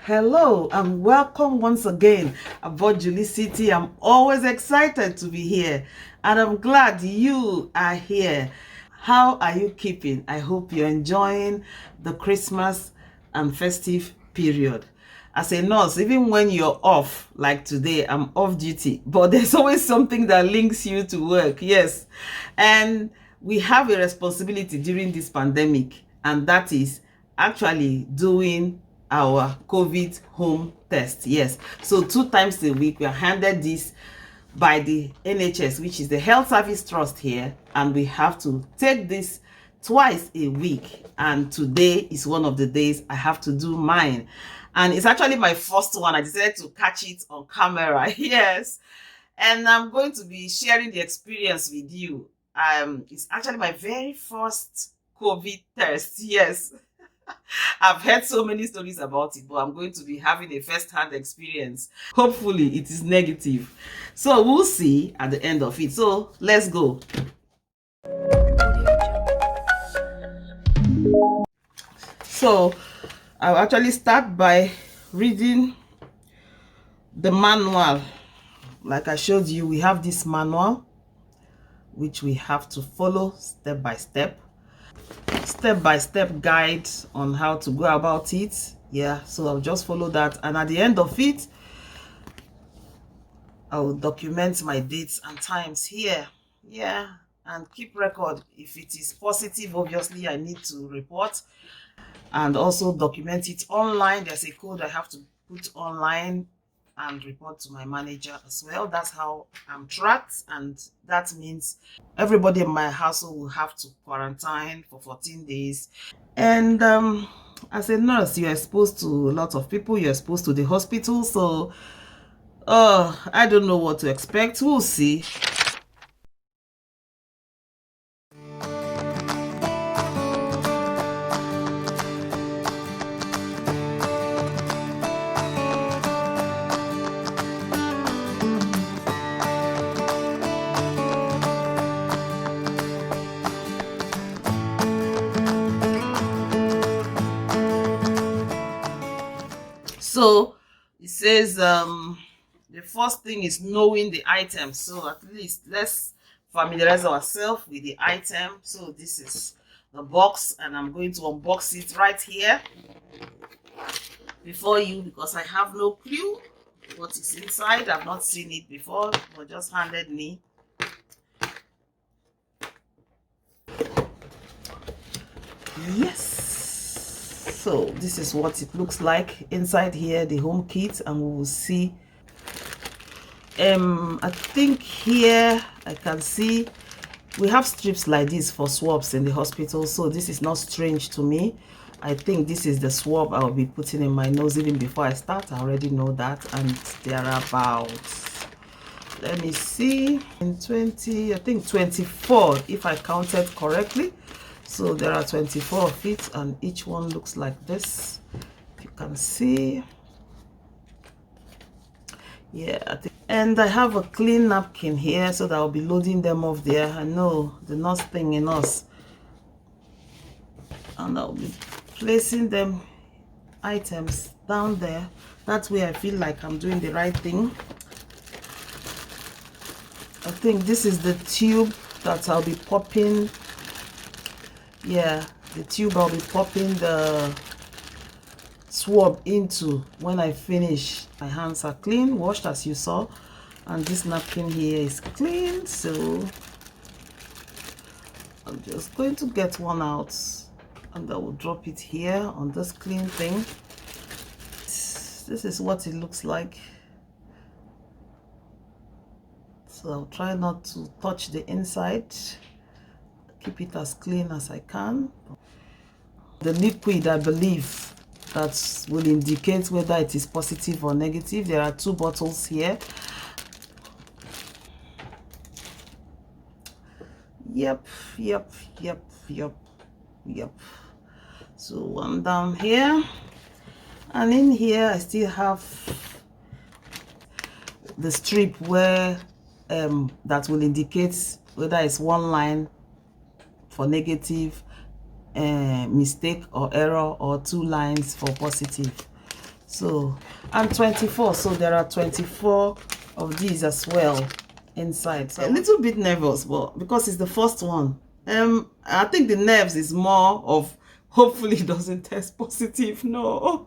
Hello and welcome once again aboard JulieCity. I'm always excited to be here and I'm glad you are here. How are you keeping? I hope you're enjoying the Christmas and festive period. As a nurse, even when you're off, like today, I'm off duty, but there's always something that links you to work. Yes. And we have a responsibility during this pandemic, and that is actually doing our COVID home test. Yes. So 2 times a week, we are handed this by the NHS, which is the Health Service Trust here, and we have to take this twice a week. And today is one of the days I have to do mine. And it's actually my first one. I decided to catch it on camera. Yes. And I'm going to be sharing the experience with you. It's actually my very first COVID test. Yes. I've heard so many stories about it, but I'm going to be having a first-hand experience. Hopefully, it is negative. So we'll see at the end of it. So let's go. So I'll actually start by reading the manual. Like I showed you, we have this manual, which we have to follow step by step guide on how to go about it. Yeah, so I'll just follow that, and at the end of it I'll document my dates and times here. Yeah, and keep record. If it is positive, obviously I need to report and also document it online. There's a code I have to put online and report to my manager as well. That's how I'm tracked, and that means everybody in my household will have to quarantine for 14 days. And as a nurse, you're exposed to a lot of people. You're exposed to the hospital, so I don't know what to expect. We'll see. So it says the first thing is knowing the item. So at least let's familiarize ourselves with the item. So this is the box, and I'm going to unbox it right here before you, because I have no clue what is inside. I've not seen it before, but just handed me. Yes. So this is what it looks like inside here, the home kit, and we will see. I think here I can see we have strips like this for swabs in the hospital, so this is not strange to me. I think this is the swab I'll be putting in my nose even before I start. I already know that, and there are about, let me see, in 20, I think 24 if I counted correctly. So there are 24 of it, and each one looks like this. If you can see. Yeah, and I have a clean napkin here, so that I'll be loading them off there. I know the nurse thing in us. And I'll be placing them items down there. That way I feel like I'm doing the right thing. I think this is the tube that I'll be popping. Yeah, the tube I'll be popping the swab into when I finish. My hands are clean, washed as you saw, and this napkin here is clean, so I'm just going to get one out and I will drop it here on this clean thing. This is what it looks like. So I'll try not to touch the inside. Keep it as clean as I can. The liquid, I believe, that will indicate whether it is positive or negative. There are 2 bottles here. Yep. So one down here, and in here I still have the strip where that will indicate whether it's 1 line for negative, mistake or error, or 2 lines for positive. So, and 24, so there are 24 of these as well inside. So a little bit nervous, but because it's the first one, I think the nerves is more of hopefully it doesn't test positive. No.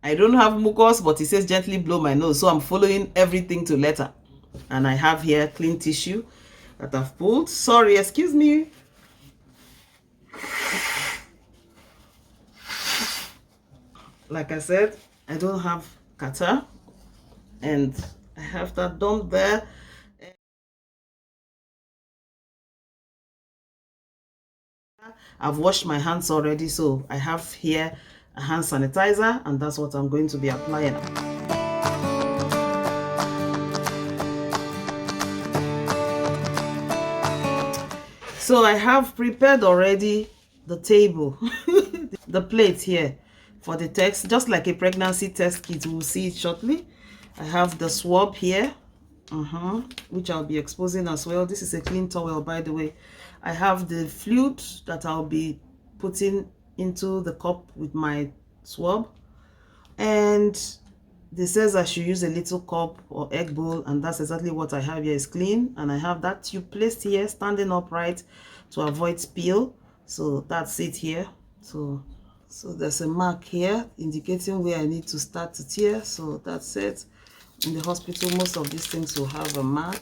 I don't have mucus, but it says gently blow my nose, so I'm following everything to letter. And I have here clean tissue that I've pulled. Sorry, excuse me. Like I said, I don't have catarrh, and I have that done there. I've washed my hands already, so I have here a hand sanitizer, and that's what I'm going to be applying. So I have prepared already the table, the plate here for the test, just like a pregnancy test kit. We'll see it shortly. I have the swab here, which I'll be exposing as well. This is a clean towel, by the way. I have the fluid that I'll be putting into the cup with my swab, and this says I should use a little cup or egg bowl, and that's exactly what I have here. Is clean, and I have that tube placed here standing upright to avoid spill. So that's it here. So there's a mark here indicating where I need to start to tear. So that's it. In the hospital, most of these things will have a mark.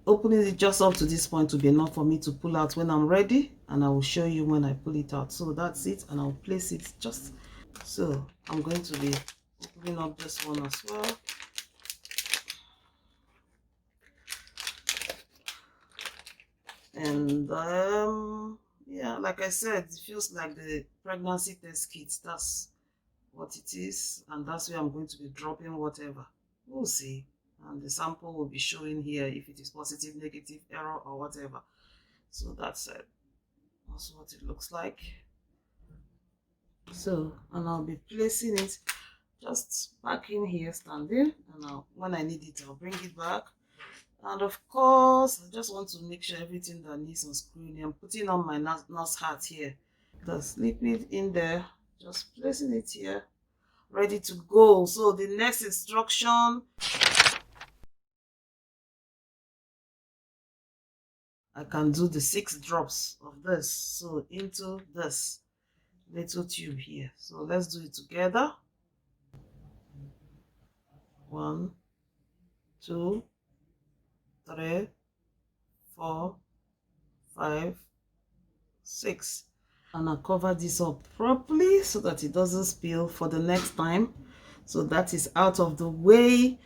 Opening it just up to this point will be enough for me to pull out when I'm ready, and I will show you when I pull it out. So that's it, and I'll place it just so. I'm going to be opening up this one as well. And yeah, like I said, it feels like the pregnancy test kit. That's what it is, and that's where I'm going to be dropping whatever. We'll see, and the sample will be showing here if it is positive, negative, error, or whatever. So that's it. That's what it looks like. So, and I'll be placing it just back in here standing, and when I need it, I'll bring it back. And of course, I just want to make sure everything that needs unscrewing. I'm putting on my nurse hat here. Just slip it in there, just placing it here, ready to go. So the next instruction, I can do the 6 drops of this. So into this little tube here. So let's do it together. 1, 2, 3, 4, 5, 6. And I'll cover this up properly so that it doesn't spill for the next time. So that is out of the way.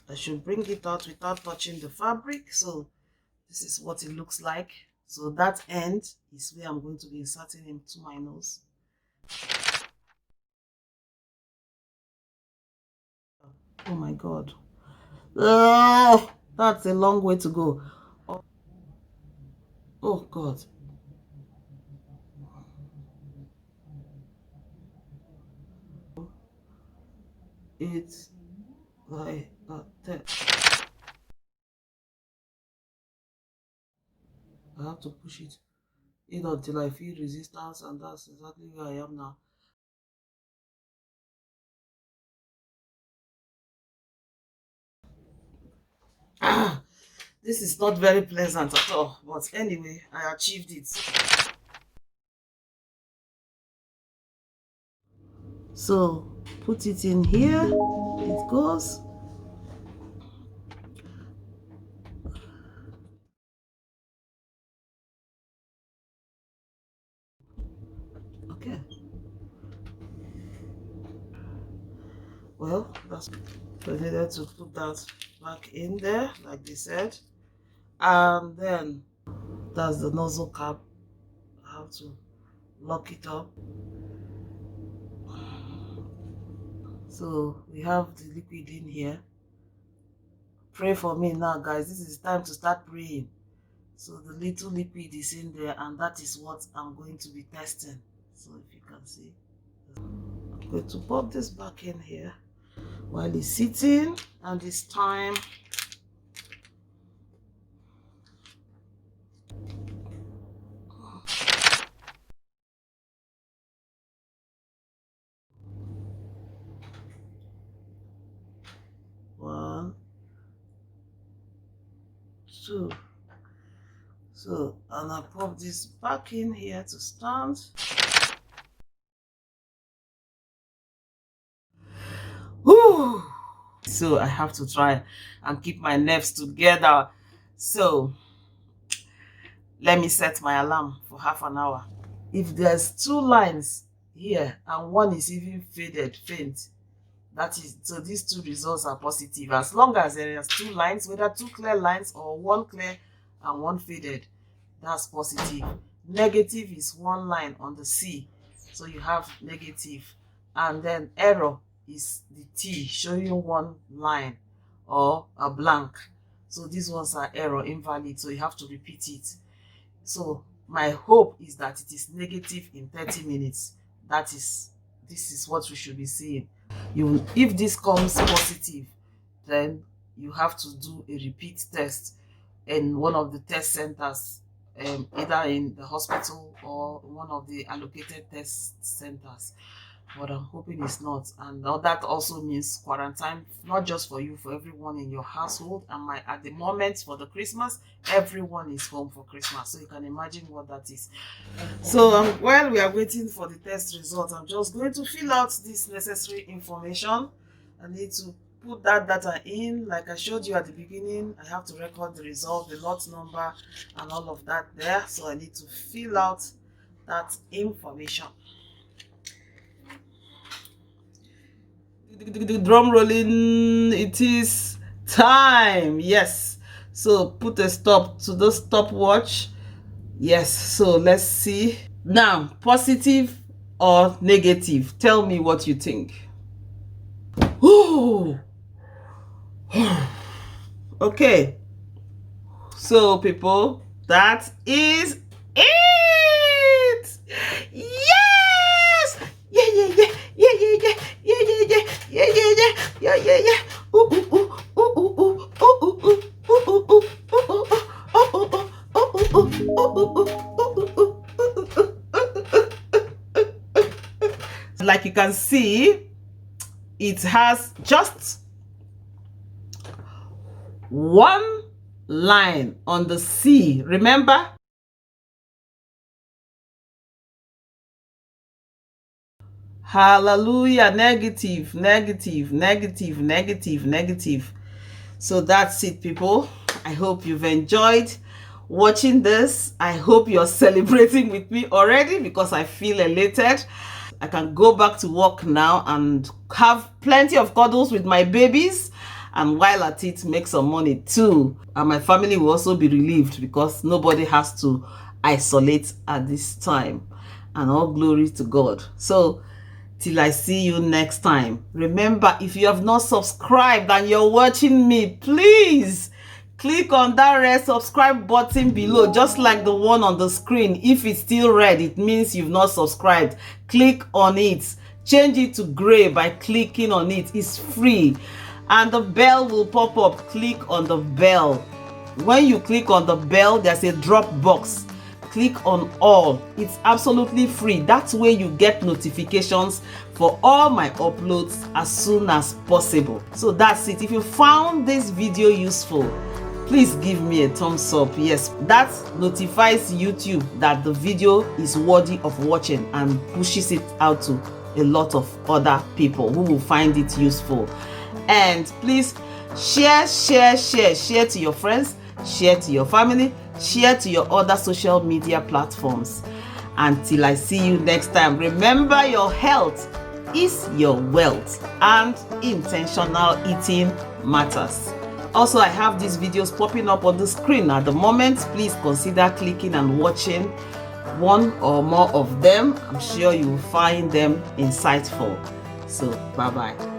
I should bring it out without touching the fabric. So this is what it looks like. So that end is where I'm going to be inserting into my nose. Oh my God. Oh, that's a long way to go. Oh God. It's like that. I have to push it in until I feel resistance, and that's exactly where I am now. This is not very pleasant at all, but anyway, I achieved it. So put it in here, it goes. Okay. Well, that's so I needed to put that back in there, like they said. And then that's the nozzle cap. I have to lock it up. So we have the liquid in here. Pray for me now, guys. This is time to start praying. So the little liquid is in there, and that is what I'm going to be testing. So if you can see, I'm going to pop this back in here while it's sitting, and it's time 2. So, and I pop this back in here to stand. Whew. So I have to try and keep my nerves together. So let me set my alarm for half an hour. If there's 2 lines here and one is even faded, faint, that is, so these 2 results are positive. As long as there are 2 lines, whether 2 clear lines or 1 clear and 1 faded, that's positive. Negative is 1 line on the C, so you have negative. And then error is the T, showing 1 line or a blank. So these ones are error, invalid, so you have to repeat it. So my hope is that it is negative in 30 minutes. This is what we should be seeing. If this comes positive, then you have to do a repeat test in one of the test centers, either in the hospital or one of the allocated test centers. But I'm hoping it's not. And that also means quarantine, not just for you, for everyone in your household. And at the moment for the Christmas, everyone is home for Christmas. So you can imagine what that is. So while we are waiting for the test result, I'm just going to fill out this necessary information. I need to put that data in. Like I showed you at the beginning, I have to record the result, the lot number, and all of that there. So I need to fill out that information. Drum rolling, it is time. Yes, so put a stop to the stopwatch. Yes, so let's see now, positive or negative. Tell me what you think. Ooh. Okay, so people, that is it. Yes, yeah. Like you can see, it has just 1 line on the C. Remember? Hallelujah. Negative. So that's it, people. I hope you've enjoyed watching this. I hope you're celebrating with me already, because I feel elated. I can go back to work now and have plenty of cuddles with my babies, and while at it, make some money too. And my family will also be relieved, because nobody has to isolate at this time. And all glory to God. So till I see you next time, remember, if you have not subscribed and you're watching me, please click on that red subscribe button below, just like the one on the screen. If it's still red, it means you've not subscribed. Click on it. Change it to gray by clicking on it. It's free. And the bell will pop up. Click on the bell. When you click on the bell, there's a drop box. Click on all. It's absolutely free. That's where you get notifications for all my uploads as soon as possible. So that's it. If you found this video useful, please give me a thumbs up. Yes, that notifies YouTube that the video is worthy of watching and pushes it out to a lot of other people who will find it useful. And please share to your friends, share to your family, share to your other social media platforms. Until I see you next time, remember, your health is your wealth, and intentional eating matters. Also, I have these videos popping up on the screen at the moment. Please consider clicking and watching one or more of them. I'm sure you will find them insightful. So, bye-bye.